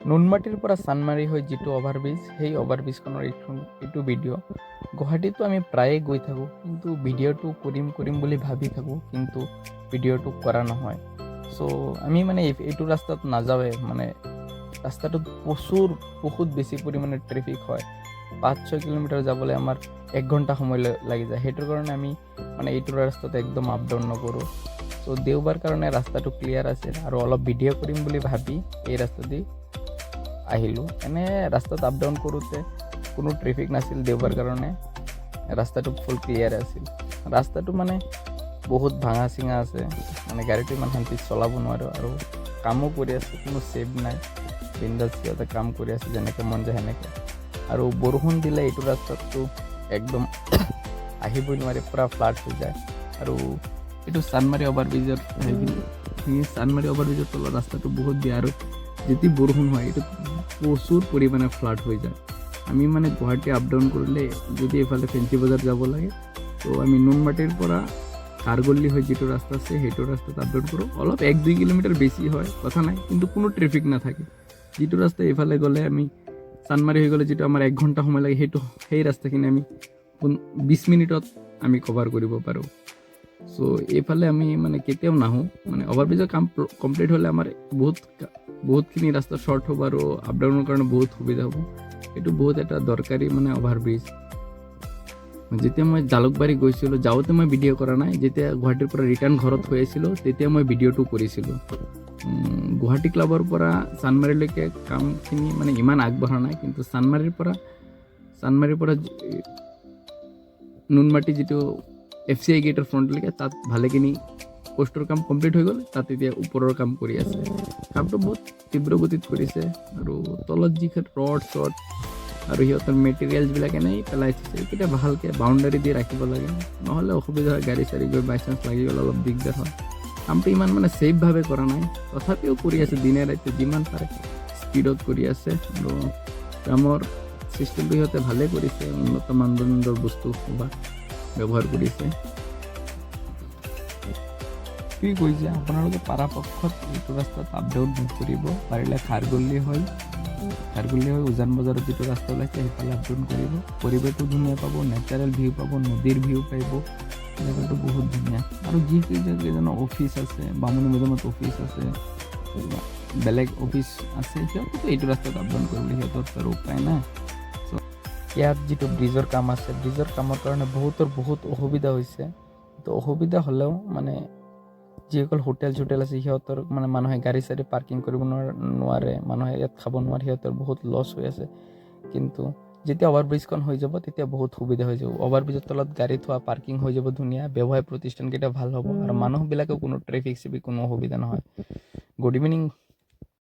নুনমাটিৰ পৰা চানমাৰী হৈ যিটো অভাৰব্ৰিজ, সেই অভাৰব্ৰিজখনৰ এইটো ভিডিঅ'। গুৱাহাটীতো আমি প্ৰায়ে গৈ থাকোঁ, কিন্তু ভিডিঅ'টো কৰিম বুলি ভাবি থাকোঁ, কিন্তু ভিডিঅ'টো কৰা নহয়। চ' আমি মানে এইটো ৰাস্তাত নাযাওঁৱে, মানে ৰাস্তাটোত বহুত বেছি পৰিমাণে ট্ৰেফিক হয়। 5-6 কিলোমিটাৰ যাবলৈ আমাৰ 1 ঘণ্টা সময় লাগি যায়। সেইটোৰ কাৰণে আমি মানে এইটো ৰাস্তাত একদম আপ ডাউন নকৰোঁ। চ' দেওবাৰ কাৰণে ৰাস্তাটো ক্লিয়াৰ আছিল আৰু অলপ ভিডিঅ' কৰিম বুলি ভাবি এই ৰাস্তা দি আহিলোঁ। এনে ৰাস্তাত আপ ডাউন কৰোঁতে কোনো ট্ৰেফিক নাছিল দেওবাৰ কাৰণে, ৰাস্তাটো ফুল ক্লিয়াৰ আছিল। ৰাস্তাটো মানে বহুত ভাঙা চিঙা আছে, মানে গাড়ীটো ইমান শান্তিত চলাব নোৱাৰোঁ আৰু কামো কৰি আছে, কোনো ছেভ নাই। বিন্দাছ সিহঁতে কাম কৰি আছে যেনেকৈ মন যায় সেনেকৈ। আৰু বৰষুণ দিলে এইটো ৰাস্তাটো একদম আহিবই নোৱাৰি, পূৰা ফ্লাড হৈ যায়। আৰু এইটো চানমাৰী অভাৰব্ৰিজৰ চানমাৰী অভাৰব্ৰিজৰ তলৰ ৰাস্তাটো বহুত বেয়া, আৰু যেতিয়া বৰষুণ হয় এইটো প্ৰচুৰ পৰিমাণে ফ্লাড হৈ যায়। আমি মানে গুৱাহাটী আপ ডাউন কৰিলে যদি এইফালে ফেঞ্চি বজাৰ যাব লাগে, তো আমি নুনমাটিৰ পৰা কাৰগল্লি হৈ যিটো ৰাস্তা আছে সেইটো ৰাস্তাত আপ ডাউন কৰোঁ। অলপ 1-2 কিলোমিটাৰ বেছি হয়, কথা নাই, কিন্তু কোনো ট্ৰেফিক নাথাকে। যিটো ৰাস্তা এইফালে গ'লে আমি চানমাৰী হৈ গ'লে যিটো আমাৰ 1 ঘণ্টা সময় লাগে, সেই ৰাস্তাখিনি আমি 20 মিনিটত আমি কভাৰ কৰিব পাৰোঁ। চ' এইফালে আমি মানে কেতিয়াও নাহোঁ। মানে অভাৰব্ৰিজৰ কাম কমপ্লিট হ'লে আমাৰ বহুতখিনি ৰাস্তা শ্বৰ্ট হ'ব আৰু আপ ডাউনৰ কাৰণে বহুত সুবিধা হ'ব। এইটো বহুত এটা দৰকাৰী মানে অভাৰব্ৰিজ। যেতিয়া মই জালুকবাৰী গৈছিলোঁ, যাওঁতে মই ভিডিঅ' কৰা নাই। যেতিয়া গুৱাহাটীৰ পৰা ৰিটাৰ্ণ ঘৰত হৈ আছিলোঁ, তেতিয়া মই ভিডিঅ'টো কৰিছিলোঁ। গুৱাহাটী ক্লাবৰ পৰা চানমাৰীলৈকে কামখিনি মানে ইমান আগবঢ়া নাই, কিন্তু চানমাৰীৰ পৰা নুনমাটি যিটো FCI গেটৰ ফ্ৰণ্টলৈকে তাত ভালেখিনি পোষ্টৰ কাম কমপ্লিট হৈ গ'ল। তাত এতিয়া ওপৰৰ কাম কৰি আছে। কামটো বহুত তীব্ৰ গতিত কৰিছে, আৰু তলত যিখন ৰড আৰু সিহঁতৰ মেটেৰিয়েলছবিলাক এনেই পেলাই থৈছে। এইকেইটা ভালকৈ বাউণ্ডাৰী দি ৰাখিব লাগে, নহ'লে অসুবিধা হয়। গাড়ী চাড়ী গৈ বাইচান্স লাগি গ'লে অলপ দিগদাৰ হয়। কামটো ইমান মানে ছেফভাৱে কৰা নাই, তথাপিও কৰি আছে দিনে ৰাতি যিমান পাৰে স্পীডত কৰি আছে। আৰু কামৰ চিষ্টেমটো সিহঁতে ভালেই কৰিছে, উন্নত মানদণ্ডৰ বস্তু ব্যৱহাৰ কৰিছে। কি কৈছে, আপোনালোকে পৰাপক্ষত এইটো ৰাস্তাত আপ ডাউন নকৰিব। পাৰিলে খাৰগল্লি হৈ উজান বজাৰত যিটো ৰাস্তা ওলাইছে সেইফালে আপ ডাউন কৰিব। পৰিৱেশটো ধুনীয়া পাব, নেচাৰেল ভিউ পাব, নদীৰ ভিউ পাব, জেগাটো বহুত ধুনীয়া। আৰু যিকেইজনৰ অফিচ আছে, বামুণী মৈদামত অফিচ আছে, বেলেগ অফিচ আছে, সিহঁতেতো এইটো ৰাস্তাত আপ ডাউন কৰিবলৈ সিহঁতৰ তাৰ উপায় নাই। ইয়াত যিটো ব্ৰিজৰ কাম আছে, ব্ৰিজৰ কামৰ কাৰণে বহুত অসুবিধা হৈছে। তো অসুবিধা হ'লেও মানে যিসকল হোটেল আছে সিহঁতৰ মানে মানুহে গাড়ী চাড়ী পাৰ্কিং কৰিব নোৱাৰে, মানুহে ইয়াত খাব নোৱাৰে, সিহঁতৰ বহুত লছ হৈ আছে। কিন্তু যেতিয়া অভাৰব্ৰিজখন হৈ যাব তেতিয়া বহুত সুবিধা হৈ যাব। অভাৰব্ৰিজৰ তলত গাড়ী থোৱা পাৰ্কিং হৈ যাব ধুনীয়া, ব্যৱসায় প্ৰতিষ্ঠানকেইটা ভাল হ'ব, আৰু মানুহবিলাকেও কোনো ট্ৰেফিক কোনো অসুবিধা নহয়। Good evening